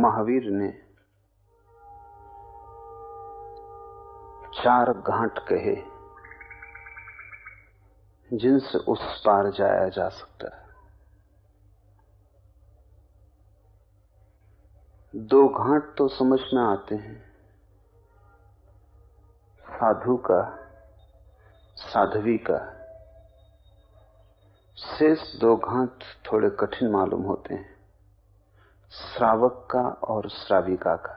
महावीर ने 4 घाट कहे जिनसे उस पार जाया जा सकता है। 2 घाट तो समझ में आते हैं, साधु का, साध्वी का। शेष 2 घाट थोड़े कठिन मालूम होते हैं, श्रावक का और श्राविका का।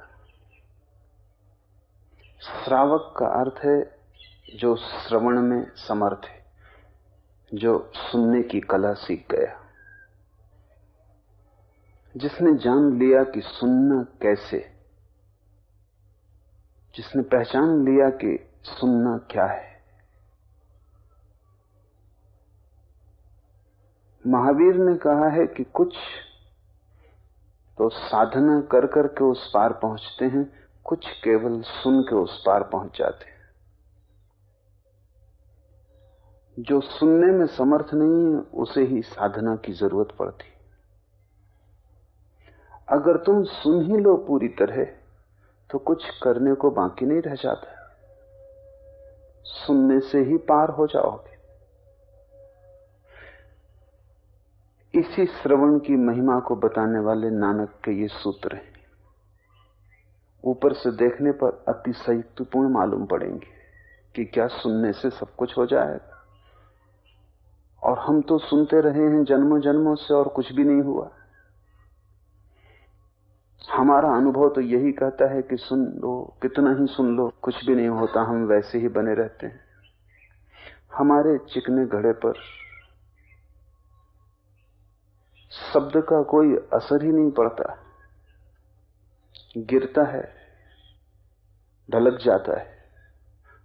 श्रावक का अर्थ है जो श्रवण में समर्थ है, जो सुनने की कला सीख गया, जिसने जान लिया कि सुनना कैसे, जिसने पहचान लिया कि सुनना क्या है। महावीर ने कहा है कि कुछ तो साधना कर करके उस पार पहुंचते हैं, कुछ केवल सुन के उस पार पहुंच जाते हैं। जो सुनने में समर्थ नहीं है उसे ही साधना की जरूरत पड़ती। अगर तुम सुन ही लो पूरी तरह तो कुछ करने को बाकी नहीं रह जाता, सुनने से ही पार हो जाओगे। इसी श्रवण की महिमा को बताने वाले नानक के ये सूत्र हैं। ऊपर से देखने पर अतिशयोक्तिपूर्ण मालूम पड़ेंगे कि क्या सुनने से सब कुछ हो जाएगा, और हम तो सुनते रहे हैं जन्मों जन्मों से और कुछ भी नहीं हुआ। हमारा अनुभव तो यही कहता है कि सुन लो, कितना ही सुन लो, कुछ भी नहीं होता, हम वैसे ही बने रहते हैं। हमारे चिकने घड़े पर शब्द का कोई असर ही नहीं पड़ता, गिरता है, ढलक जाता है,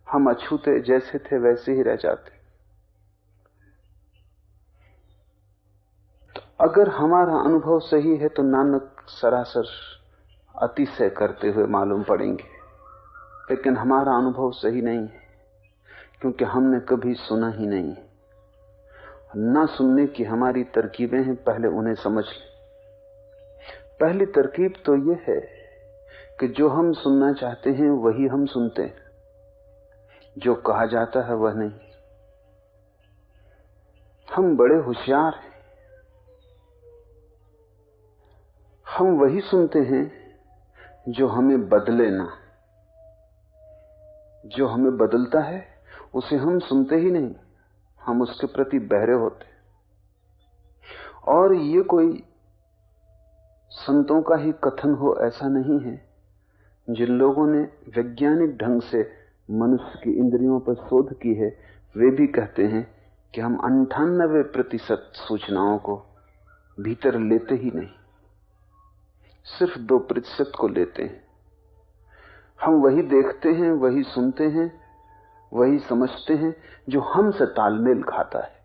हम अछूते जैसे थे वैसे ही रह जाते। तो अगर हमारा अनुभव सही है तो नानक सरासर अतिशय करते हुए मालूम पड़ेंगे, लेकिन हमारा अनुभव सही नहीं है क्योंकि हमने कभी सुना ही नहीं। ना सुनने की हमारी तरकीबें हैं, पहले उन्हें समझ लें। पहली तरकीब तो यह है कि जो हम सुनना चाहते हैं वही हम सुनते हैं, जो कहा जाता है वह नहीं। हम बड़े होशियार हैं, हम वही सुनते हैं जो हमें बदले ना। जो हमें बदलता है उसे हम सुनते ही नहीं, हम उसके प्रति बहरे होते। और ये कोई संतों का ही कथन हो ऐसा नहीं है। जिन लोगों ने वैज्ञानिक ढंग से मनुष्य की इंद्रियों पर शोध की है वे भी कहते हैं कि हम 98% सूचनाओं को भीतर लेते ही नहीं, सिर्फ 2% को लेते हैं। हम वही देखते हैं, वही सुनते हैं, वही समझते हैं जो हमसे तालमेल खाता है।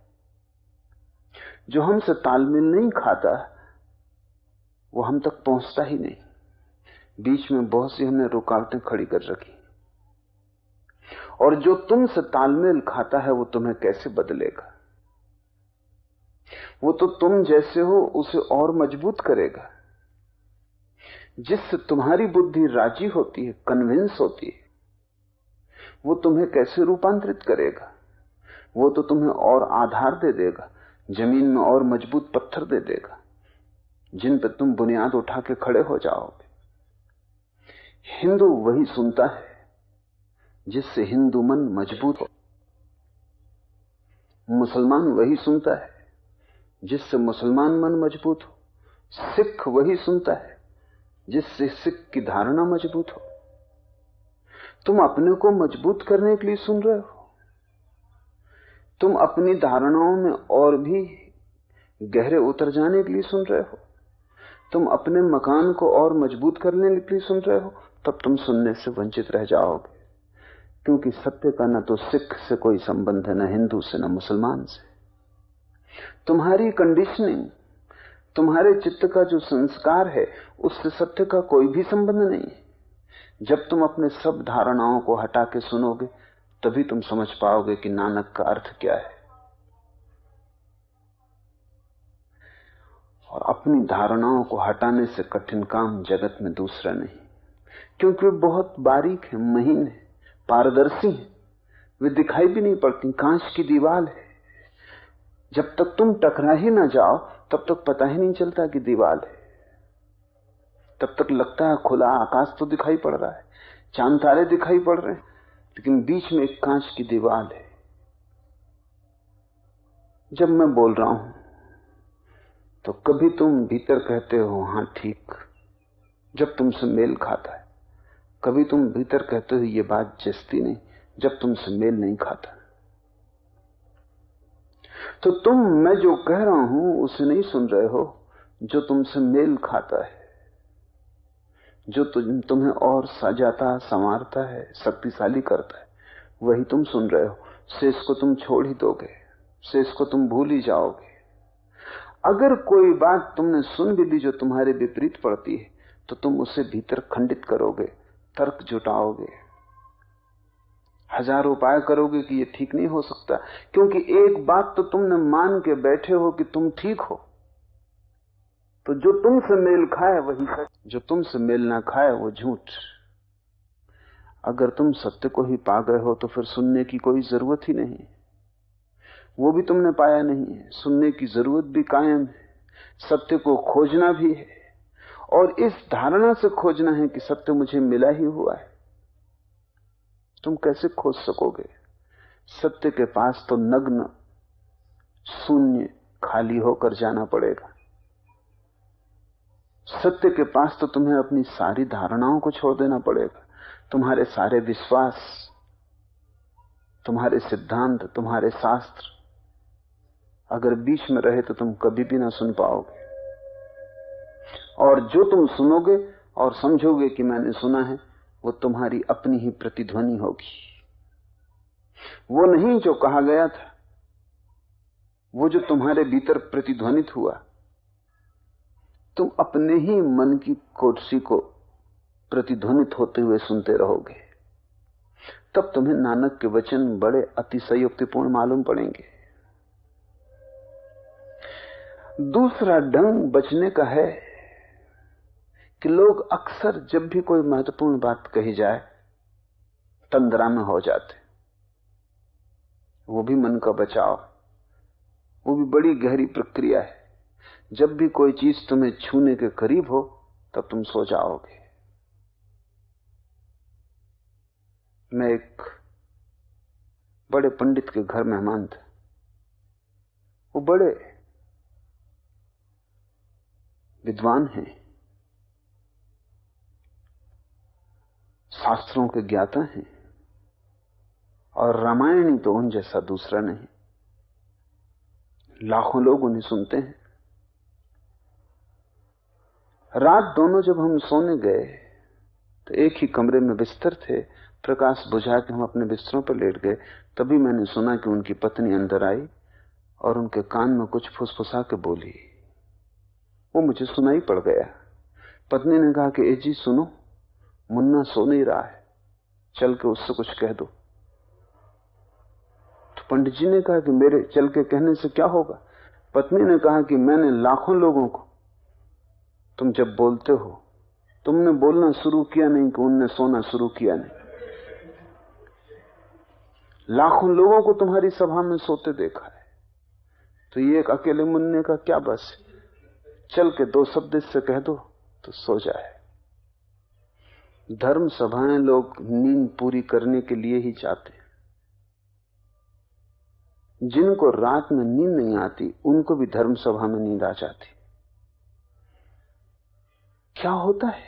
जो हमसे तालमेल नहीं खाता वो हम तक पहुंचता ही नहीं। बीच में बहुत सी हमने रुकावटें खड़ी कर रखी। और जो तुमसे तालमेल खाता है वो तुम्हें कैसे बदलेगा? वो तो तुम जैसे हो उसे और मजबूत करेगा। जिससे तुम्हारी बुद्धि राजी होती है, कन्विंस होती है, वो तुम्हें कैसे रूपांतरित करेगा? वो तो तुम्हें और आधार दे देगा, जमीन में और मजबूत पत्थर दे देगा जिन पर तुम बुनियाद उठा के खड़े हो जाओगे। हिंदू वही सुनता है जिससे हिंदू मन मजबूत हो। मुसलमान वही सुनता है जिससे मुसलमान मन मजबूत हो। सिख वही सुनता है जिससे सिख की धारणा मजबूत हो। तुम अपने को मजबूत करने के लिए सुन रहे हो, तुम अपनी धारणाओं में और भी गहरे उतर जाने के लिए सुन रहे हो, तुम अपने मकान को और मजबूत करने के लिए सुन रहे हो, तब तुम सुनने से वंचित रह जाओगे। क्योंकि सत्य का न तो सिख से कोई संबंध है, न हिंदू से, न मुसलमान से। तुम्हारी कंडीशनिंग, तुम्हारे चित्त का जो संस्कार है उससे सत्य का कोई भी संबंध नहीं है। जब तुम अपने सब धारणाओं को हटा के सुनोगे तभी तुम समझ पाओगे कि नानक का अर्थ क्या है। और अपनी धारणाओं को हटाने से कठिन काम जगत में दूसरा नहीं, क्योंकि वे बहुत बारीक है, महीन है, पारदर्शी है, वे दिखाई भी नहीं पड़ती, कांच की दीवार है। जब तक तुम टकरा ही ना जाओ तब तक पता ही नहीं चलता कि दीवार है। तब तक लगता है खुला आकाश तो दिखाई पड़ रहा है, चांद तारे दिखाई पड़ रहे हैं, लेकिन बीच में एक कांच की दीवार है। जब मैं बोल रहा हूं तो कभी तुम भीतर कहते हो हां ठीक, जब तुमसे मेल खाता है। कभी तुम भीतर कहते हो ये बात जचती नहीं, जब तुमसे मेल नहीं खाता। तो तुम मैं जो कह रहा हूं उसे नहीं सुन रहे हो, जो तुमसे मेल खाता है, जो तुम्हें और सजाता, संवारता है, शक्तिशाली करता है, वही तुम सुन रहे हो। शेष को तुम छोड़ ही दोगे, शेष को तुम भूल ही जाओगे। अगर कोई बात तुमने सुन भी ली जो तुम्हारे विपरीत पड़ती है तो तुम उसे भीतर खंडित करोगे, तर्क जुटाओगे, हजारों उपाय करोगे कि ये ठीक नहीं हो सकता, क्योंकि एक बात तो तुमने मान के बैठे हो कि तुम ठीक हो। तो जो तुमसे मेल खाए वही सच, जो तुमसे मेल ना खाए वो झूठ। अगर तुम सत्य को ही पा गए हो तो फिर सुनने की कोई जरूरत ही नहीं, वो भी तुमने पाया नहीं है, सुनने की जरूरत भी कायम है, सत्य को खोजना भी है, और इस धारणा से खोजना है कि सत्य मुझे मिला ही हुआ है। तुम कैसे खोज सकोगे? सत्य के पास तो नग्न, शून्य, खाली होकर जाना पड़ेगा। सत्य के पास तो तुम्हें अपनी सारी धारणाओं को छोड़ देना पड़ेगा, तुम्हारे सारे विश्वास, तुम्हारे सिद्धांत, तुम्हारे शास्त्र। अगर बीच में रहे तो तुम कभी भी ना सुन पाओगे, और जो तुम सुनोगे और समझोगे कि मैंने सुना है, वो तुम्हारी अपनी ही प्रतिध्वनि होगी। वो नहीं जो कहा गया था, वो जो तुम्हारे भीतर प्रतिध्वनित हुआ। तुम अपने ही मन की कोठसी को प्रतिध्वनित होते हुए सुनते रहोगे, तब तुम्हें नानक के वचन बड़े अतिशयोक्तिपूर्ण मालूम पड़ेंगे। दूसरा ढंग बचने का है कि लोग अक्सर जब भी कोई महत्वपूर्ण बात कही जाए तंद्रा में हो जाते। वो भी मन का बचाव, वो भी बड़ी गहरी प्रक्रिया है। जब भी कोई चीज तुम्हें छूने के करीब हो तब तुम सो जाओगे। मैं एक बड़े पंडित के घर मेहमान था। वो बड़े विद्वान हैं, शास्त्रों के ज्ञाता हैं, और रामायण ही तो उन जैसा दूसरा नहीं। लाखों लोग उन्हें सुनते हैं। रात दोनों जब हम सोने गए तो एक ही कमरे में बिस्तर थे, प्रकाश बुझा के हम अपने बिस्तरों पर लेट गए। तभी मैंने सुना कि उनकी पत्नी अंदर आई और उनके कान में कुछ फुसफुसा के बोली। वो मुझे सुनाई पड़ गया। पत्नी ने कहा कि ए जी सुनो, मुन्ना सो नहीं रहा है, चल के उससे कुछ कह दो। तो पंडित जी ने कहा कि मेरे चल के कहने से क्या होगा? पत्नी ने कहा कि मैंने लाखों लोगों को, तुम जब बोलते हो, तुमने बोलना शुरू किया नहीं कि उनने सोना शुरू किया नहीं। लाखों लोगों को तुम्हारी सभा में सोते देखा है, तो ये एक अकेले मुन्ने का क्या बस है? चल के दो शब्द इससे कह दो तो सो जाए। धर्म सभाएं लोग नींद पूरी करने के लिए ही चाहते हैं। जिनको रात में नींद नहीं आती उनको भी धर्म सभा में नींद आ जाती। क्या होता है?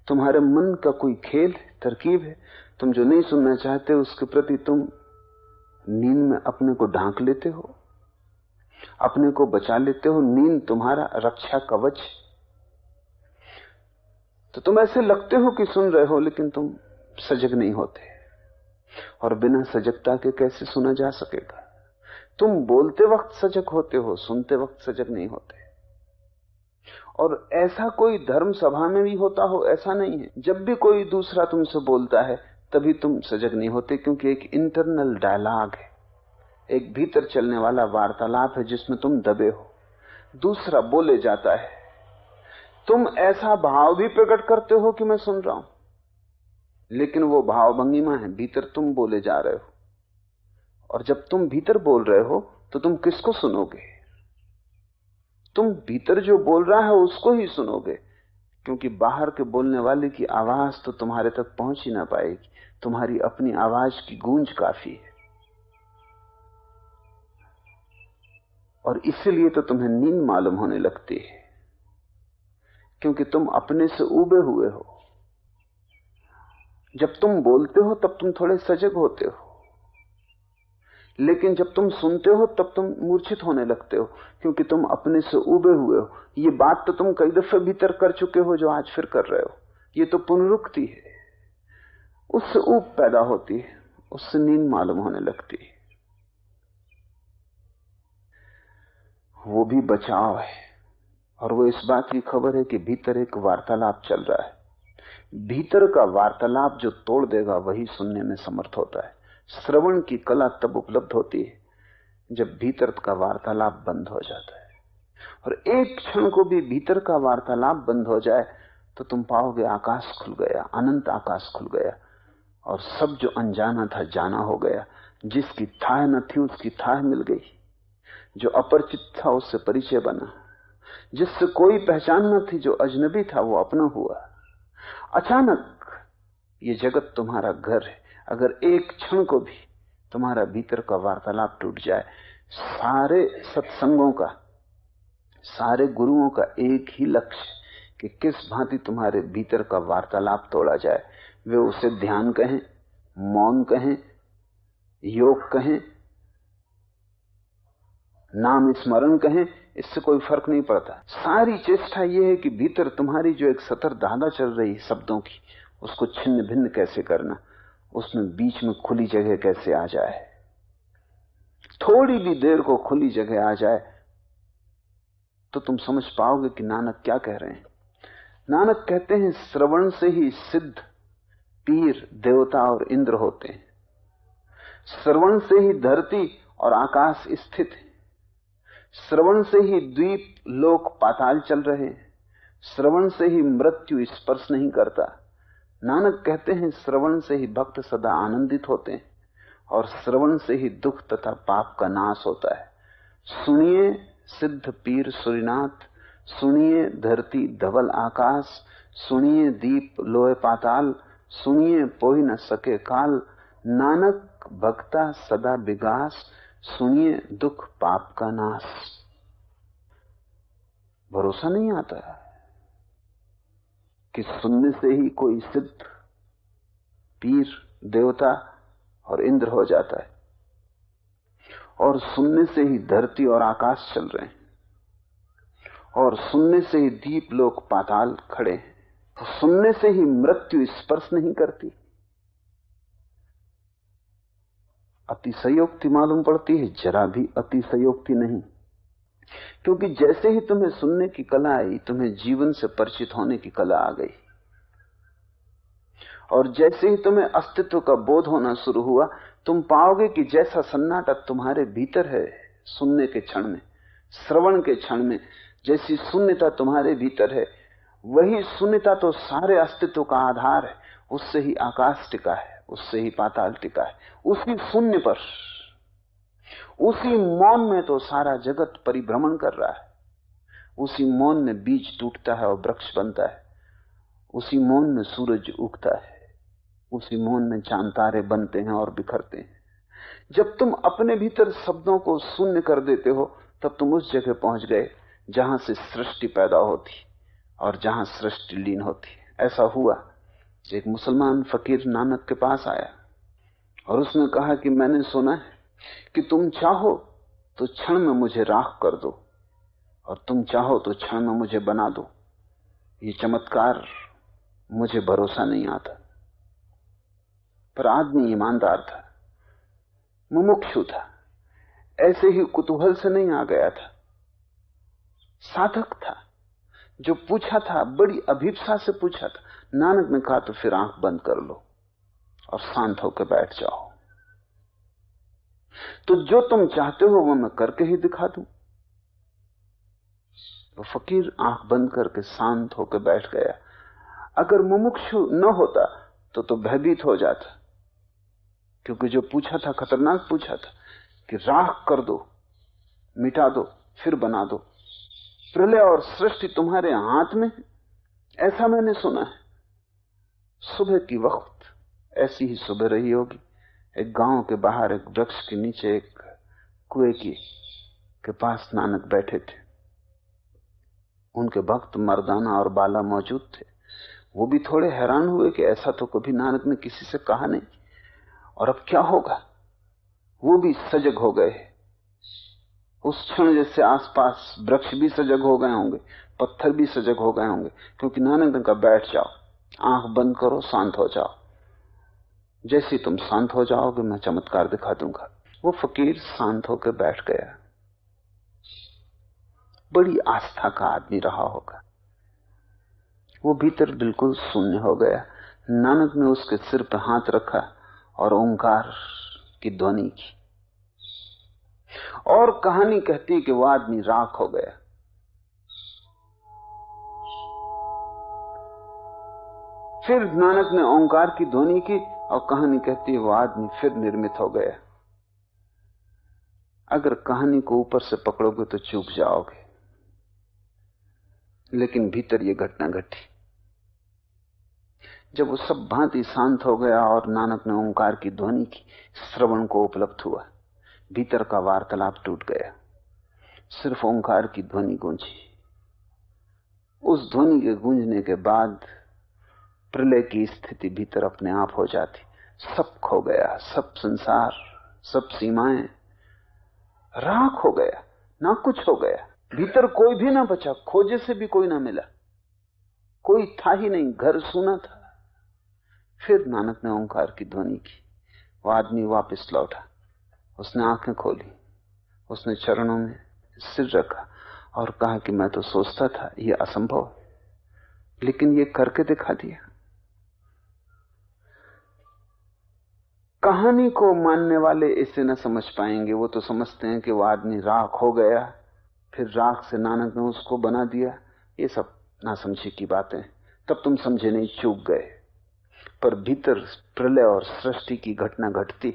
तुम्हारे मन का कोई खेल, तरकीब है। तुम जो नहीं सुनना चाहते उसके प्रति तुम नींद में अपने को ढांक लेते हो, अपने को बचा लेते हो। नींद तुम्हारा रक्षा कवच। तो तुम ऐसे लगते हो कि सुन रहे हो, लेकिन तुम सजग नहीं होते, और बिना सजगता के कैसे सुना जा सकेगा? तुम बोलते वक्त सजग होते हो, सुनते वक्त सजग नहीं होते। और ऐसा कोई धर्म सभा में भी होता हो ऐसा नहीं है। जब भी कोई दूसरा तुमसे बोलता है तभी तुम सजग नहीं होते, क्योंकि एक इंटरनल डायलॉग है, एक भीतर चलने वाला वार्तालाप है जिसमें तुम दबे हो। दूसरा बोले जाता है। तुम ऐसा भाव भी प्रकट करते हो कि मैं सुन रहा हूं, लेकिन वो भाव भंगिमा है, भीतर तुम बोले जा रहे हो। और जब तुम भीतर बोल रहे हो तो तुम किसको सुनोगे? तुम भीतर जो बोल रहा है उसको ही सुनोगे, क्योंकि बाहर के बोलने वाले की आवाज तो तुम्हारे तक पहुंच ही ना पाएगी। तुम्हारी अपनी आवाज की गूंज काफी है। और इसीलिए तो तुम्हें नींद मालूम होने लगती है, क्योंकि तुम अपने से ऊबे हुए हो। जब तुम बोलते हो तब तुम थोड़े सजग होते हो, लेकिन जब तुम सुनते हो तब तुम मूर्छित होने लगते हो, क्योंकि तुम अपने से ऊबे हुए हो। ये बात तो तुम कई दफे भीतर कर चुके हो जो आज फिर कर रहे हो। ये तो पुनरुक्ति है। उससे ऊब पैदा होती है, उससे नींद मालूम होने लगती है। वो भी बचाव है। और वो इस बात की खबर है कि भीतर एक वार्तालाप चल रहा है। भीतर का वार्तालाप जो तोड़ देगा वही सुनने में समर्थ होता है। श्रवण की कला तब उपलब्ध होती है जब भीतर का वार्तालाप बंद हो जाता है। और एक क्षण को भी भीतर का वार्तालाप बंद हो जाए तो तुम पाओगे आकाश खुल गया, अनंत आकाश खुल गया, और सब जो अनजाना था जाना हो गया। जिसकी थाह न थी उसकी थाह मिल गई, जो अपरिचित था उससे परिचय बना, जिससे कोई पहचान न थी जो अजनबी था वो अपना हुआ। अचानक ये जगत तुम्हारा घर है। अगर एक क्षण को भी तुम्हारा भीतर का वार्तालाप टूट जाए, सारे सत्संगों का, सारे गुरुओं का एक ही लक्ष्य कि किस भांति तुम्हारे भीतर का वार्तालाप तोड़ा जाए। वे उसे ध्यान कहें, मौन कहें, योग कहें, नाम स्मरण कहें, इससे कोई फर्क नहीं पड़ता। सारी चेष्टा यह है कि भीतर तुम्हारी जो एक सतर धागा चल रही शब्दों की, उसको छिन्न भिन्न कैसे करना, उसमें बीच में खुली जगह कैसे आ जाए। थोड़ी भी देर को खुली जगह आ जाए तो तुम समझ पाओगे कि नानक क्या कह रहे हैं। नानक कहते हैं, श्रवण से ही सिद्ध पीर, देवता और इंद्र होते हैं। श्रवण से ही धरती और आकाश स्थित है। श्रवण से ही द्वीप, लोक, पाताल चल रहे हैं। श्रवण से ही मृत्यु स्पर्श नहीं करता। नानक कहते हैं, श्रवण से ही भक्त सदा आनंदित होते हैं, और श्रवण से ही दुख तथा पाप का नाश होता है। सुनिए सिद्ध पीर सूर्यनाथ, सुनिए धरती धवल आकाश, सुनिए दीप लोय पाताल, सुनिए पोई न सके काल, नानक भक्ता सदा विगास, सुनिए दुख पाप का नाश। भरोसा नहीं आता कि सुनने से ही कोई सिद्ध पीर, देवता और इंद्र हो जाता है, और सुनने से ही धरती और आकाश चल रहे हैं, और सुनने से ही दीप लोक पाताल खड़े हैं, सुनने से ही मृत्यु स्पर्श नहीं करती। अतिशयोक्ति मालूम पड़ती है? जरा भी अतिशयोक्ति नहीं, क्योंकि जैसे ही तुम्हें सुनने की कला आई, तुम्हें जीवन से परिचित होने की कला आ गई। और जैसे ही तुम्हें अस्तित्व का बोध होना शुरू हुआ, तुम पाओगे कि जैसा सन्नाटा तुम्हारे भीतर है सुनने के क्षण में, श्रवण के क्षण में, जैसी शून्यता तुम्हारे भीतर है, वही शून्यता तो सारे अस्तित्व का आधार है। उससे ही आकाश टिका है, उससे ही पाताल टिका है। उसी शून्य पर, उसी मौन में तो सारा जगत परिभ्रमण कर रहा है। उसी मौन में बीज टूटता है और वृक्ष बनता है। उसी मौन में सूरज उगता है। उसी मौन में चांद तारे बनते हैं और बिखरते हैं। जब तुम अपने भीतर शब्दों को शून्य कर देते हो, तब तुम उस जगह पहुंच गए जहां से सृष्टि पैदा होती और जहां सृष्टि लीन होती। ऐसा हुआ, एक मुसलमान फकीर नानक के पास आया और उसने कहा कि मैंने सुना है कि तुम चाहो तो क्षण में मुझे राख कर दो, और तुम चाहो तो क्षण में मुझे बना दो। ये चमत्कार मुझे भरोसा नहीं आता। पर आदमी ईमानदार था, मुमुक्षु था, ऐसे ही कुतूहल से नहीं आ गया था, साधक था। जो पूछा था बड़ी अभिप्सा से पूछा था। नानक ने कहा तो फिर आंख बंद कर लो और शांत होकर बैठ जाओ, तो जो तुम चाहते हो वो मैं करके ही दिखा दूं। वो फकीर आंख बंद करके शांत होकर बैठ गया। अगर मुमुक्षु न होता तो भयभीत हो जाता, क्योंकि जो पूछा था खतरनाक पूछा था कि राख कर दो, मिटा दो, फिर बना दो। प्रलय और सृष्टि तुम्हारे हाथ में, ऐसा मैंने सुना है। सुबह की वक्त ऐसी ही सुबह रही होगी। एक गांव के बाहर एक वृक्ष के नीचे एक कुएं के पास नानक बैठे थे। उनके भक्त मर्दाना और बाला मौजूद थे। वो भी थोड़े हैरान हुए कि ऐसा तो कभी नानक ने किसी से कहा नहीं, और अब क्या होगा। वो भी सजग हो गए। उस क्षण जैसे आसपास वृक्ष भी सजग हो गए होंगे, पत्थर भी सजग हो गए होंगे, क्योंकि नानक ने कहा बैठ जाओ, आंख बंद करो, शांत हो जाओ। जैसे तुम शांत हो जाओगे मैं चमत्कार दिखा दूंगा। वो फकीर शांत होकर बैठ गया। बड़ी आस्था का आदमी रहा होगा। वो भीतर बिल्कुल शून्य हो गया। नानक ने उसके सिर पर हाथ रखा और ओंकार की ध्वनि की, और कहानी कहती कि वो आदमी राख हो गया। फिर नानक ने ओंकार की ध्वनि की और कहानी कहती है वो आदमी फिर निर्मित हो गया। अगर कहानी को ऊपर से पकड़ोगे तो चूक जाओगे, लेकिन भीतर ये घटना घटी। जब वो सब भांति शांत हो गया और नानक ने ओंकार की ध्वनि की, श्रवण को उपलब्ध हुआ, भीतर का वार्तालाप टूट गया। सिर्फ ओंकार की ध्वनि गूंजी। उस ध्वनि के गूंजने के बाद प्रलय की स्थिति भीतर अपने आप हो जाती। सब खो गया, सब संसार, सब सीमाएं राख हो गया, ना कुछ हो गया। भीतर कोई भी ना बचा, खोजे से भी कोई ना मिला, कोई था ही नहीं, घर सूना था। फिर नानक ने ओंकार की ध्वनि की। वो आदमी वापस लौटा। उसने आंखें खोली, उसने चरणों में सिर रखा और कहा कि मैं तो सोचता था ये असंभव है, लेकिन ये करके दिखा दिया। कहानी को मानने वाले इसे न समझ पाएंगे। वो तो समझते हैं कि वो आदमी राख हो गया, फिर राख से नानक ने उसको बना दिया। ये सब नासमझी की बातें। तब तुम समझे नहीं, चूक गए। पर भीतर प्रलय और सृष्टि की घटना घटती,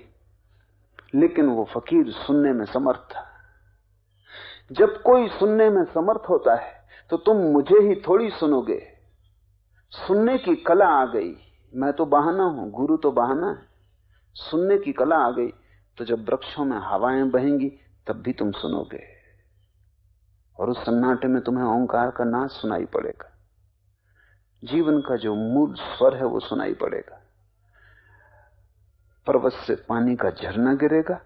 लेकिन वो फकीर सुनने में समर्थ था। जब कोई सुनने में समर्थ होता है तो तुम मुझे ही थोड़ी सुनोगे। सुनने की कला आ गई। मैं तो बहाना हूं, गुरु तो बहाना है। सुनने की कला आ गई तो जब वृक्षों में हवाएं बहेंगी तब भी तुम सुनोगे, और उस सन्नाटे में तुम्हें ओंकार का नाद सुनाई पड़ेगा। जीवन का जो मूल स्वर है वो सुनाई पड़ेगा। पर्वत से पानी का झरना गिरेगा,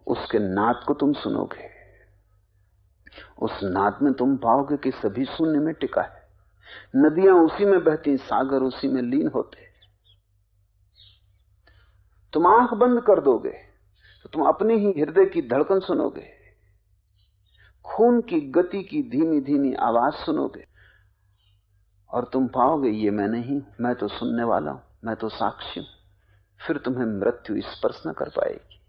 उसके नाद को तुम सुनोगे। उस नाद में तुम पाओगे कि सभी शून्य में टिका है। नदियां उसी में बहती, सागर उसी में लीन होते। तुम आंख बंद कर दोगे तो तुम अपने ही हृदय की धड़कन सुनोगे, खून की गति की धीमी धीमी आवाज सुनोगे, और तुम पाओगे ये मैं नहीं, मैं तो सुनने वाला हूं, मैं तो साक्षी हूं। फिर तुम्हें मृत्यु स्पर्श न कर पाएगी।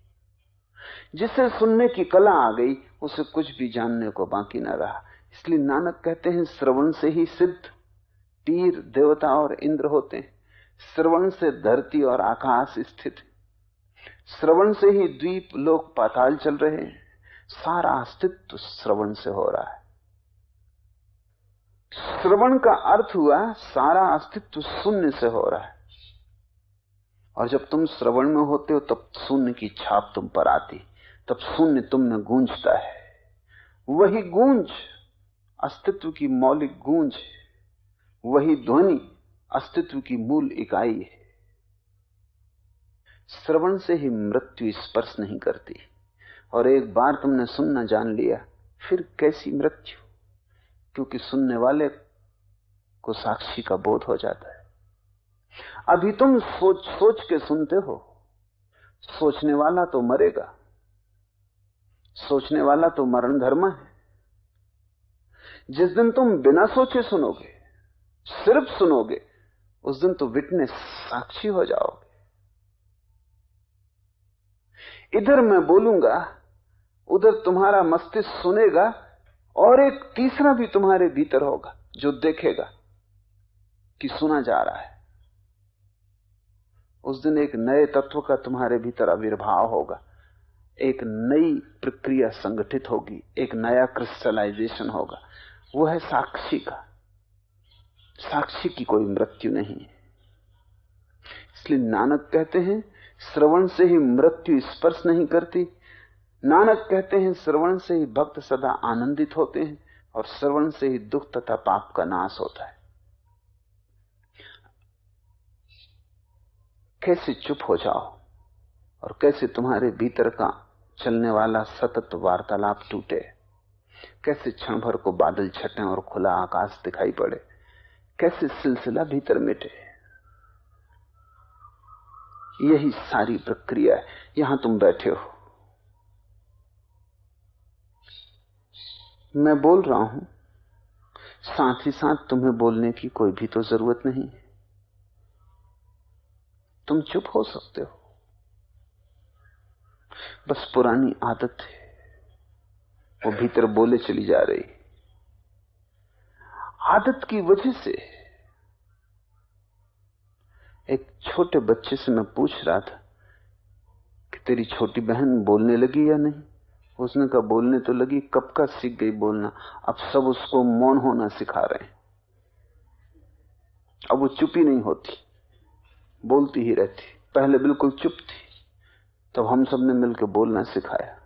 जिसे सुनने की कला आ गई उसे कुछ भी जानने को बाकी न रहा। इसलिए नानक कहते हैं श्रवण से ही सिद्ध तीर देवता और इंद्र होते हैं। श्रवण से धरती और आकाश स्थित है। श्रवण से ही द्वीप लोक पाताल चल रहे हैं। सारा अस्तित्व श्रवण से हो रहा है। श्रवण का अर्थ हुआ सारा अस्तित्व शून्य से हो रहा है। और जब तुम श्रवण में होते हो तब शून्य की छाप तुम पर आती, तब शून्य तुम में गूंजता है। वही गूंज अस्तित्व की मौलिक गूंज, वही ध्वनि अस्तित्व की मूल इकाई है। श्रवण से ही मृत्यु स्पर्श नहीं करती। और एक बार तुमने सुनना जान लिया, फिर कैसी मृत्यु, क्योंकि सुनने वाले को साक्षी का बोध हो जाता है। अभी तुम सोच सोच के सुनते हो, सोचने वाला तो मरेगा, सोचने वाला तो मरण धर्म है। जिस दिन तुम बिना सोचे सुनोगे, सिर्फ सुनोगे, उस दिन तो विटनेस, साक्षी हो जाओगे। इधर मैं बोलूंगा, उधर तुम्हारा मस्तिष्क सुनेगा, और एक तीसरा भी तुम्हारे भीतर होगा जो देखेगा कि सुना जा रहा है। उस दिन एक नए तत्व का तुम्हारे भीतर आविर्भाव होगा, एक नई प्रक्रिया संगठित होगी, एक नया क्रिस्टलाइजेशन होगा। वो है साक्षी का। साक्षी की कोई मृत्यु नहीं है। इसलिए नानक कहते हैं श्रवण से ही मृत्यु स्पर्श नहीं करती। नानक कहते हैं श्रवण से ही भक्त सदा आनंदित होते हैं और श्रवण से ही दुख तथा पाप का नाश होता है। कैसे चुप हो जाओ और कैसे तुम्हारे भीतर का चलने वाला सतत वार्तालाप टूटे, कैसे क्षण भर को बादल छटें और खुला आकाश दिखाई पड़े, कैसे सिलसिला भीतर मिटे। यही सारी प्रक्रिया है। यहां तुम बैठे हो, मैं बोल रहा हूं, साथ ही साथ तुम्हें बोलने की कोई भी तो जरूरत नहीं। तुम चुप हो सकते हो, बस पुरानी आदत है, वो भीतर बोले चली जा रही। आदत की वजह से एक छोटे बच्चे से मैं पूछ रहा था कि तेरी छोटी बहन बोलने लगी या नहीं। उसने कहा बोलने तो लगी, कब का सीख गई बोलना। अब सब उसको मौन होना सिखा रहे हैं। अब वो चुप ही नहीं होती, बोलती ही रहती। पहले बिल्कुल चुप थी, तब हम सब ने मिलकर बोलना सिखाया,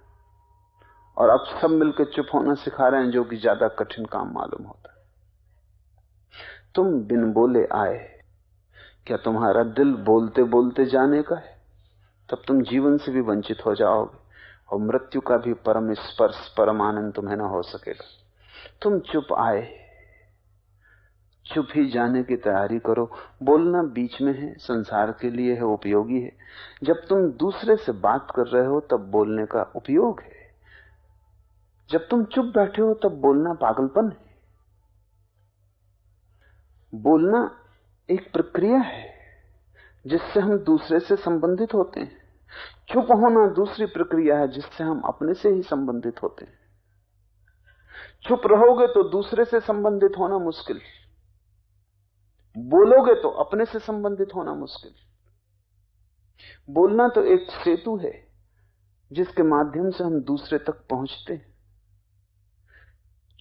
और अब सब मिलकर चुप होना सिखा रहे हैं, जो कि ज्यादा कठिन काम मालूम होता है। तुम बिन बोले आए, क्या तुम्हारा दिल बोलते बोलते जाने का है? तब तुम जीवन से भी वंचित हो जाओगे और मृत्यु का भी परम स्पर्श, परम आनंद तुम्हें न हो सकेगा। तुम चुप आए, चुप ही जाने की तैयारी करो। बोलना बीच में है, संसार के लिए है, उपयोगी है। जब तुम दूसरे से बात कर रहे हो तब बोलने का उपयोग है। जब तुम चुप बैठे हो तब बोलना पागलपन है। बोलना एक प्रक्रिया है जिससे हम दूसरे से संबंधित होते हैं। चुप होना दूसरी प्रक्रिया है जिससे हम अपने से ही संबंधित होते हैं। चुप रहोगे तो दूसरे से संबंधित होना मुश्किल, बोलोगे तो अपने से संबंधित होना मुश्किल। बोलना तो एक सेतु है जिसके माध्यम से हम दूसरे तक पहुंचते हैं।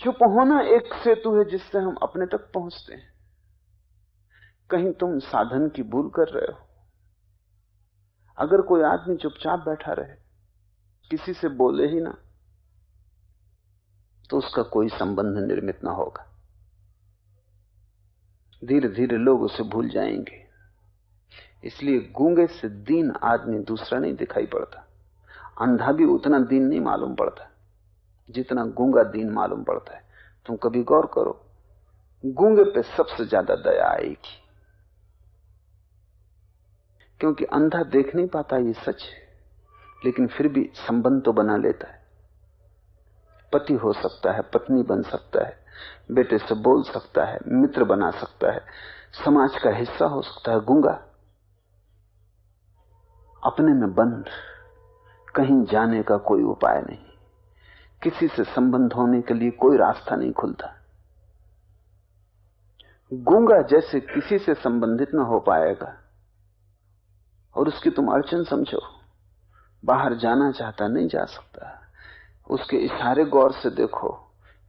चुप होना एक सेतु है जिससे हम अपने तक पहुंचते हैं। कहीं तुम साधन की भूल कर रहे हो। अगर कोई आदमी चुपचाप बैठा रहे, किसी से बोले ही ना, तो उसका कोई संबंध निर्मित ना होगा। धीरे धीरे लोग उसे भूल जाएंगे। इसलिए गूंगे से दीन आदमी दूसरा नहीं दिखाई पड़ता। अंधा भी उतना दीन नहीं मालूम पड़ता जितना गूंगा दीन मालूम पड़ता है। तुम कभी गौर करो, गूंगे पे सबसे ज्यादा दया आएगी, क्योंकि अंधा देख नहीं पाता, ये सच है, लेकिन फिर भी संबंध तो बना लेता है। पति हो सकता है, पत्नी बन सकता है, बेटे से बोल सकता है, मित्र बना सकता है, समाज का हिस्सा हो सकता है। गूंगा अपने में बंद, कहीं जाने का कोई उपाय नहीं, किसी से संबंध होने के लिए कोई रास्ता नहीं खुलता। गूंगा जैसे किसी से संबंधित ना हो पाएगा, और उसकी तुम अड़चन समझो। बाहर जाना चाहता, नहीं जा सकता। उसके इशारे गौर से देखो,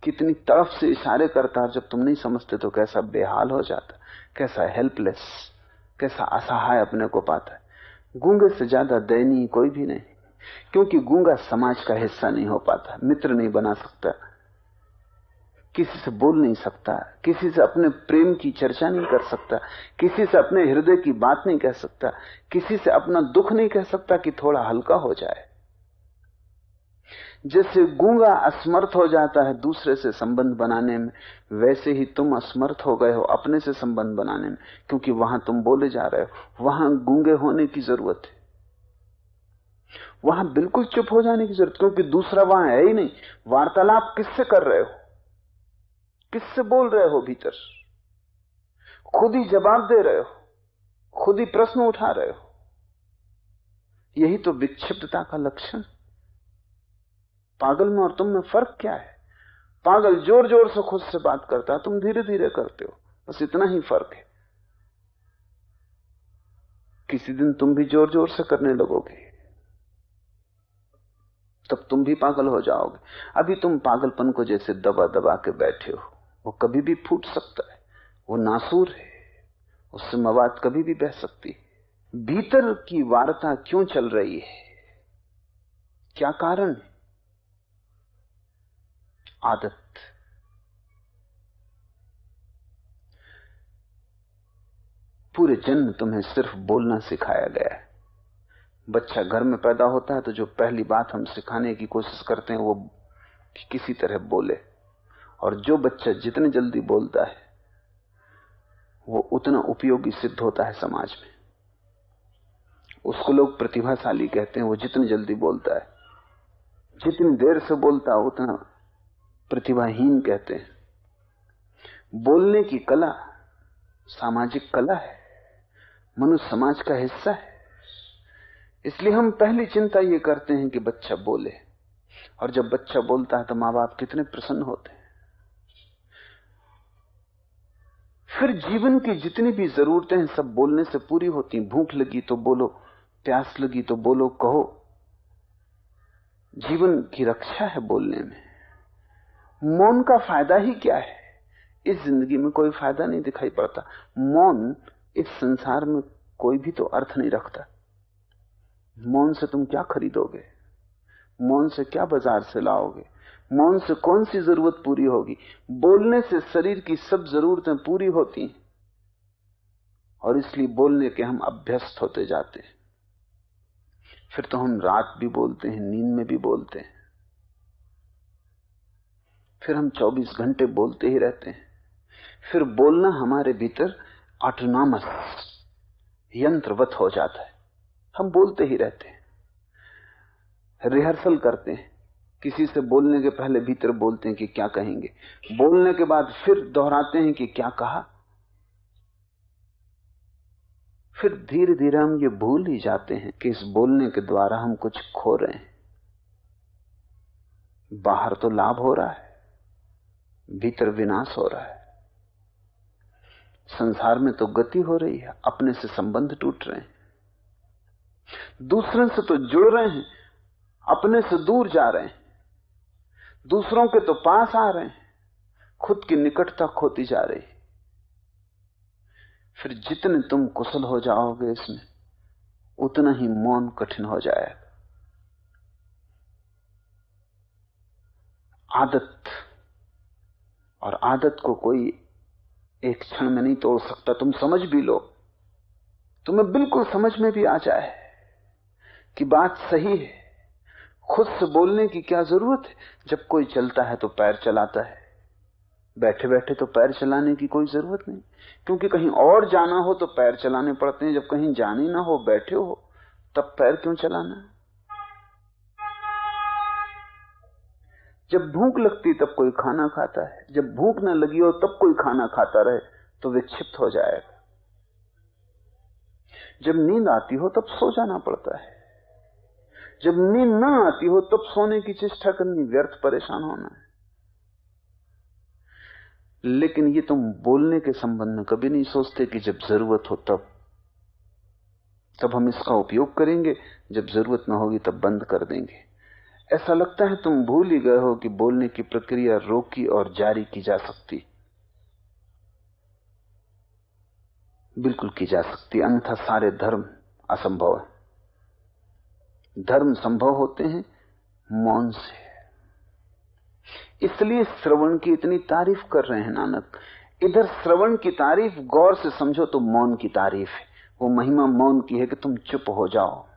कितनी तरफ से इशारे करता है। जब तुम नहीं समझते तो कैसा बेहाल हो जाता, कैसा हेल्पलेस, कैसा असहाय अपने को पाता है। गूंगे से ज्यादा दयनीय कोई भी नहीं, क्योंकि गूंगा समाज का हिस्सा नहीं हो पाता, मित्र नहीं बना सकता, किसी से बोल नहीं सकता, किसी से अपने प्रेम की चर्चा नहीं कर सकता, किसी से अपने हृदय की बात नहीं कह सकता, किसी से अपना दुख नहीं कह सकता कि थोड़ा हल्का हो जाए। जैसे गूंगा असमर्थ हो जाता है दूसरे से संबंध बनाने में, वैसे ही तुम असमर्थ हो गए हो अपने से संबंध बनाने में, क्योंकि वहां तुम बोले जा रहे हो। वहां गूंगे होने की जरूरत है, वहां बिल्कुल चुप हो जाने की जरूरत, क्योंकि दूसरा वहां है ही नहीं। वार्तालाप किससे कर रहे हो, किससे बोल रहे हो? भीतर खुद ही जवाब दे रहे हो, खुद ही प्रश्न उठा रहे हो। यही तो विक्षिप्तता का लक्षण। पागल में और तुम में फर्क क्या है? पागल जोर जोर से खुद से बात करता है, तुम धीरे धीरे करते हो, बस इतना ही फर्क है। किसी दिन तुम भी जोर जोर से करने लगोगे, तब तुम भी पागल हो जाओगे। अभी तुम पागलपन को जैसे दबा दबा के बैठे हो, वो कभी भी फूट सकता है, वो नासूर है, उससे मवाद कभी भी बह सकती है। भीतर की वार्ता क्यों चल रही है, क्या कारण है? आदत। पूरे जन्म तुम्हें सिर्फ बोलना सिखाया गया है। बच्चा घर में पैदा होता है तो जो पहली बात हम सिखाने की कोशिश करते हैं वो किसी तरह बोले, और जो बच्चा जितने जल्दी बोलता है वो उतना उपयोगी सिद्ध होता है समाज में। उसको लोग प्रतिभाशाली कहते हैं, वो जितनी जल्दी बोलता है। जितनी देर से बोलता है उतना प्रतिभाहीन कहते हैं। बोलने की कला सामाजिक कला है, मनुष्य समाज का हिस्सा है। इसलिए हम पहली चिंता ये करते हैं कि बच्चा बोले, और जब बच्चा बोलता है तो माँ बाप कितने प्रसन्न होते हैं। फिर जीवन की जितनी भी जरूरतें हैं सब बोलने से पूरी होती। भूख लगी तो बोलो, प्यास लगी तो बोलो, कहो। जीवन की रक्षा है बोलने में। मौन का फायदा ही क्या है? इस जिंदगी में कोई फायदा नहीं दिखाई पड़ता। मौन इस संसार में कोई भी तो अर्थ नहीं रखता। मौन से तुम क्या खरीदोगे? मौन से क्या बाजार से लाओगे? मौन से कौन सी जरूरत पूरी होगी? बोलने से शरीर की सब जरूरतें पूरी होती हैं, और इसलिए बोलने के हम अभ्यस्त होते जाते हैं। फिर तो हम रात भी बोलते हैं, नींद में भी बोलते हैं। फिर हम 24 घंटे बोलते ही रहते हैं। फिर बोलना हमारे भीतर ऑटोनॉमस यंत्रवत हो जाता है। हम बोलते ही रहते हैं, रिहर्सल करते हैं। किसी से बोलने के पहले भीतर बोलते हैं कि क्या कहेंगे, बोलने के बाद फिर दोहराते हैं कि क्या कहा। फिर धीरे धीरे हम ये भूल ही जाते हैं कि इस बोलने के द्वारा हम कुछ खो रहे हैं। बाहर तो लाभ हो रहा है, भीतर विनाश हो रहा है। संसार में तो गति हो रही है, अपने से संबंध टूट रहे हैं। दूसरों से तो जुड़ रहे हैं, अपने से दूर जा रहे हैं। दूसरों के तो पास आ रहे हैं, खुद की निकटता खोती जा रही। फिर जितने तुम कुशल हो जाओगे इसमें, उतना ही मौन कठिन हो जाएगा। आदत, और आदत को कोई एक क्षण में नहीं तोड़ सकता। तुम समझ भी लो, तुम्हें बिल्कुल समझ में भी आ जाए कि बात सही है। खुद से बोलने की क्या जरूरत है? जब कोई चलता है तो पैर चलाता है, बैठे बैठे तो पैर चलाने की कोई जरूरत नहीं। क्योंकि कहीं और जाना हो तो पैर चलाने पड़ते हैं। जब कहीं जाने ना हो, बैठे हो, तब पैर क्यों चलाना? जब भूख लगती तब कोई खाना खाता है, जब भूख न लगी हो तब कोई खाना खाता रहे तो विक्षिप्त हो जाएगा। जब नींद आती हो तब सो जाना पड़ता है, जब नींद ना आती हो तब सोने की चेष्टा करनी, व्यर्थ परेशान होना है। लेकिन ये तुम बोलने के संबंध में कभी नहीं सोचते कि जब जरूरत हो तब हम इसका उपयोग करेंगे, जब जरूरत ना होगी तब बंद कर देंगे। ऐसा लगता है तुम भूल ही गए हो कि बोलने की प्रक्रिया रोकी और जारी की जा सकती। बिल्कुल की जा सकती, अन्यथा सारे धर्म असंभव है। धर्म संभव होते हैं मौन से। इसलिए श्रवण की इतनी तारीफ कर रहे हैं नानक। इधर श्रवण की तारीफ गौर से समझो तो मौन की तारीफ है। वो महिमा मौन की है कि तुम चुप हो जाओ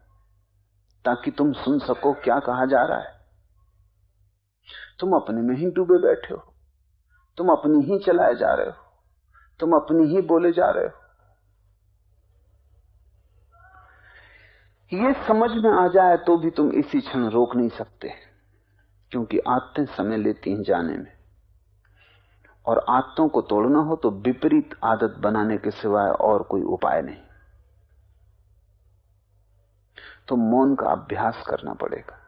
ताकि तुम सुन सको क्या कहा जा रहा है। तुम अपने में ही डूबे बैठे हो, तुम अपनी ही चलाए जा रहे हो, तुम अपनी ही बोले जा रहे हो। ये समझ में आ जाए तो भी तुम इसी क्षण रोक नहीं सकते, क्योंकि आदतें समय लेती हैं जाने में, और आदतों को तोड़ना हो तो विपरीत आदत बनाने के सिवाय और कोई उपाय नहीं। तो मौन का अभ्यास करना पड़ेगा।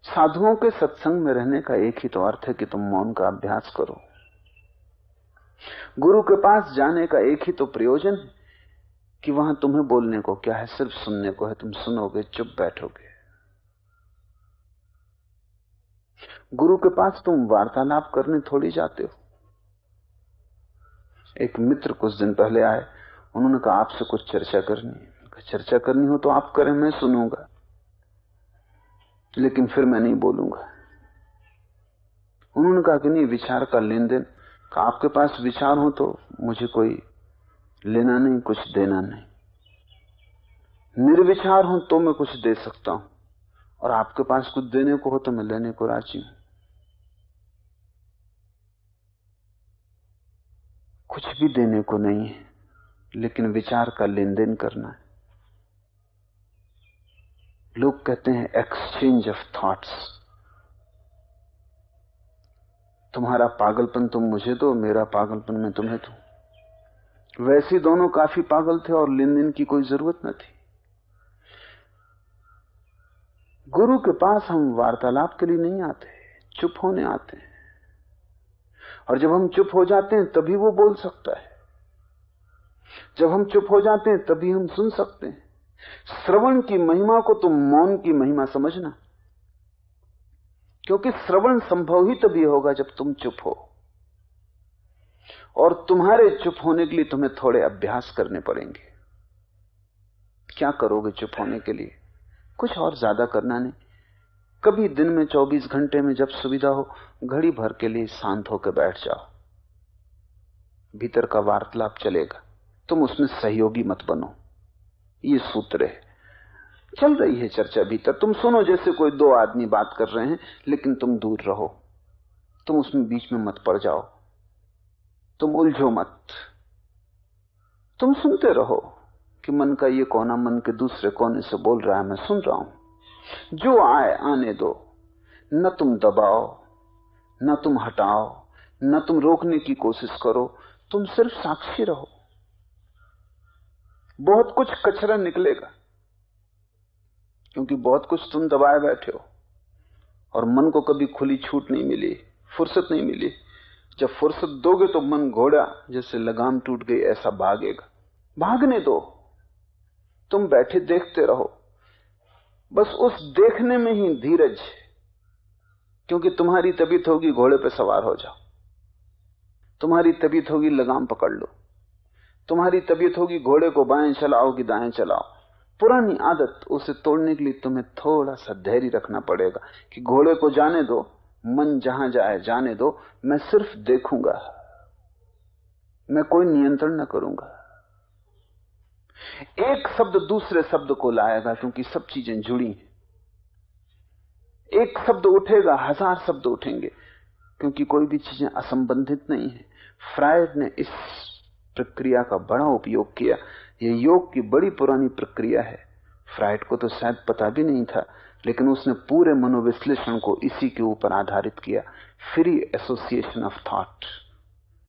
साधुओं के सत्संग में रहने का एक ही तो अर्थ है कि तुम मौन का अभ्यास करो। गुरु के पास जाने का एक ही तो प्रयोजन है कि वहां तुम्हें बोलने को क्या है, सिर्फ सुनने को है। तुम सुनोगे, चुप बैठोगे। गुरु के पास तुम वार्तालाप करने थोड़ी जाते हो। एक मित्र कुछ दिन पहले आए, उन्होंने कहा आपसे कुछ चर्चा करनी है। चर्चा करनी हो तो आप करें, मैं सुनूंगा, लेकिन फिर मैं नहीं बोलूंगा। उन्होंने कहा कि नहीं, विचार का लेन देन। कहा आपके पास विचार हो तो मुझे कोई लेना नहीं, कुछ देना नहीं। निर्विचार हो तो मैं कुछ दे सकता हूं, और आपके पास कुछ देने को हो तो मैं लेने को राजी हूं। कुछ भी देने को नहीं है, लेकिन विचार का लेन देन करना है। लोग कहते हैं एक्सचेंज ऑफ थॉट्स। तुम्हारा पागलपन तुम मुझे दो, मेरा पागलपन मैं तुम्हें दूं। वैसे दोनों काफी पागल थे और लेन देन की कोई जरूरत न थी। गुरु के पास हम वार्तालाप के लिए नहीं आते, चुप होने आते हैं। और जब हम चुप हो जाते हैं तभी वो बोल सकता है। जब हम चुप हो जाते हैं तभी हम सुन सकते हैं। श्रवण की महिमा को तुम मौन की महिमा समझना, क्योंकि श्रवण संभव ही तभी होगा जब तुम चुप हो। और तुम्हारे चुप होने के लिए तुम्हें थोड़े अभ्यास करने पड़ेंगे। क्या करोगे चुप होने के लिए? कुछ और ज्यादा करना नहीं। कभी दिन में 24 घंटे में जब सुविधा हो, घड़ी भर के लिए शांत होकर बैठ जाओ। भीतर का वार्तालाप चलेगा, तुम उसमें सहयोगी मत बनो। ये सूत्र है। चल रही है चर्चा भीतर, तुम सुनो जैसे कोई दो आदमी बात कर रहे हैं, लेकिन तुम दूर रहो। तुम उसमें बीच में मत पड़ जाओ, तुम उलझो मत। तुम सुनते रहो कि मन का ये कोना मन के दूसरे कोने से बोल रहा है, मैं सुन रहा हूं। जो आए आने दो, न तुम दबाओ, न तुम हटाओ, न तुम रोकने की कोशिश करो, तुम सिर्फ साक्षी रहो। बहुत कुछ कचरा निकलेगा, क्योंकि बहुत कुछ तुम दबाए बैठे हो और मन को कभी खुली छूट नहीं मिली, फुर्सत नहीं मिली। जब फुर्सत दोगे तो मन घोड़ा जैसे लगाम टूट गई ऐसा भागेगा। भागने दो, तुम बैठे देखते रहो। बस उस देखने में ही धीरज, क्योंकि तुम्हारी तबीयत होगी घोड़े पे सवार हो जाओ, तुम्हारी तबीयत होगी लगाम पकड़ लो, तुम्हारी तबीयत होगी घोड़े को बाएं चलाओ कि दाएं चलाओ। पुरानी आदत, उसे तोड़ने के लिए तुम्हें थोड़ा सा धैर्य रखना पड़ेगा कि घोड़े को जाने दो, मन जहां जाए जाने दो, मैं सिर्फ देखूंगा, मैं कोई नियंत्रण न करूंगा। एक शब्द दूसरे शब्द को लाएगा, क्योंकि सब चीजें जुड़ी हैं। एक शब्द उठेगा, हजार शब्द उठेंगे, क्योंकि कोई भी चीजें असंबंधित नहीं है। फ्रायड ने इस प्रक्रिया का बड़ा उपयोग किया। यह योग की बड़ी पुरानी प्रक्रिया है। फ्रायड को तो शायद पता भी नहीं था, लेकिन उसने पूरे मनोविश्लेषण को इसी के ऊपर आधारित किया, फ्री एसोसिएशन ऑफ थॉट।